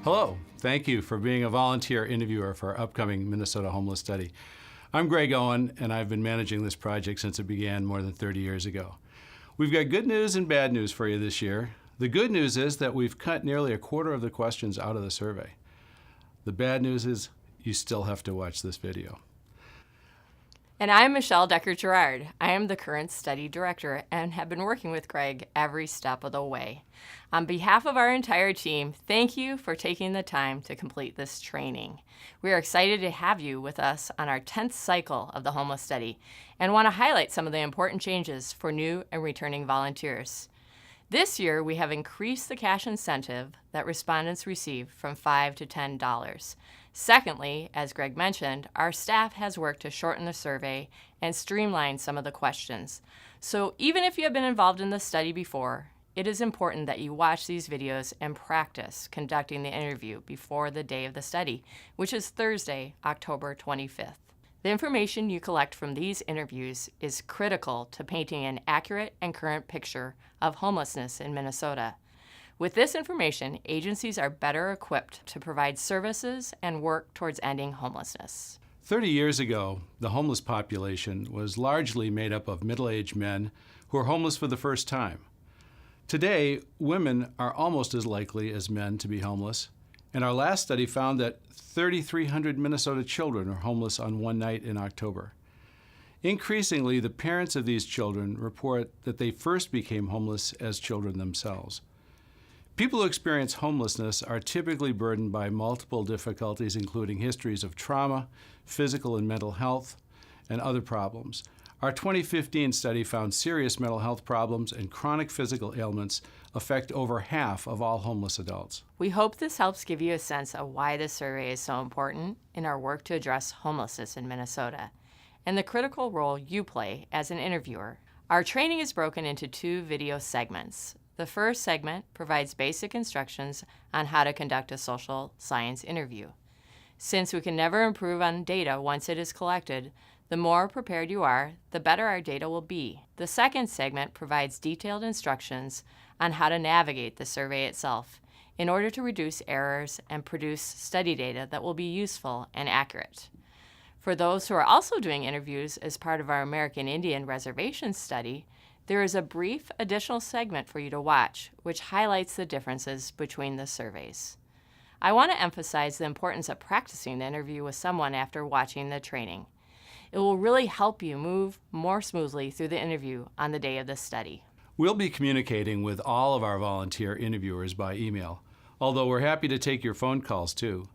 Hello, thank you for being a volunteer interviewer for our upcoming Minnesota Homeless Study. I'm Greg Owen, and I've been managing this project since it began more than 30 years ago. We've got good news and bad news for you this year. The good news is that we've cut nearly a quarter of the questions out of the survey. The bad news is you still have to watch this video. And I'm Michelle Decker-Gerard. I am the current study director and have been working with Greg every step of the way. On behalf of our entire team, thank you for taking the time to complete this training. We are excited to have you with us on our 10th cycle of the Homeless Study and want to highlight some of the important changes for new and returning volunteers. This year, we have increased the cash incentive that respondents receive from $5 to $10. Secondly, as Greg mentioned, our staff has worked to shorten the survey and streamline some of the questions. So even if you have been involved in the study before, it is important that you watch these videos and practice conducting the interview before the day of the study, which is Thursday, October 25th. The information you collect from these interviews is critical to painting an accurate and current picture of homelessness in Minnesota. With this information, agencies are better equipped to provide services and work towards ending homelessness. 30 years ago, the homeless population was largely made up of middle-aged men who are homeless for the first time. Today, women are almost as likely as men to be homeless, and our last study found that 3,300 Minnesota children are homeless on one night in October. Increasingly, the parents of these children report that they first became homeless as children themselves. People who experience homelessness are typically burdened by multiple difficulties, including histories of trauma, physical and mental health, and other problems. Our 2015 study found serious mental health problems and chronic physical ailments affect over half of all homeless adults. We hope this helps give you a sense of why this survey is so important in our work to address homelessness in Minnesota and the critical role you play as an interviewer. Our training is broken into 2 video segments. The first segment provides basic instructions on how to conduct a social science interview. Since we can never improve on data once it is collected, the more prepared you are, the better our data will be. The second segment provides detailed instructions on how to navigate the survey itself in order to reduce errors and produce study data that will be useful and accurate. For those who are also doing interviews as part of our American Indian Reservation study, there is a brief additional segment for you to watch, which highlights the differences between the surveys. I want to emphasize the importance of practicing the interview with someone after watching the training. It will really help you move more smoothly through the interview on the day of the study. We'll be communicating with all of our volunteer interviewers by email, although we're happy to take your phone calls too.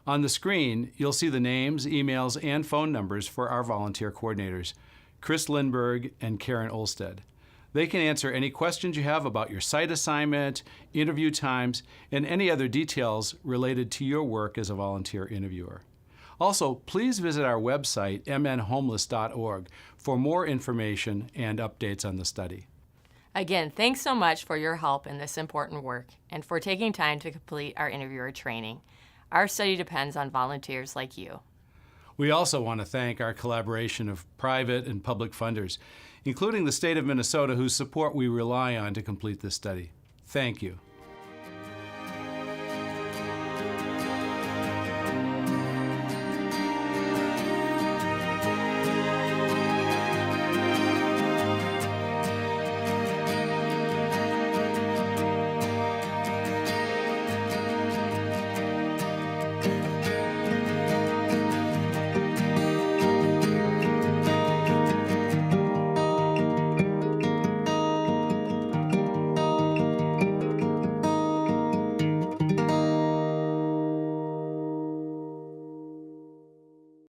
On the screen, you'll see the names, emails, and phone numbers for our volunteer coordinators, Chris Lindberg and Karen Olsted. They can answer any questions you have about your site assignment, interview times, and any other details related to your work as a volunteer interviewer. Also, please visit our website, mnhomeless.org, for more information and updates on the study. Again, thanks so much for your help in this important work and for taking time to complete our interviewer training. Our study depends on volunteers like you. We also want to thank our collaboration of private and public funders, including the state of Minnesota, whose support we rely on to complete this study. Thank you.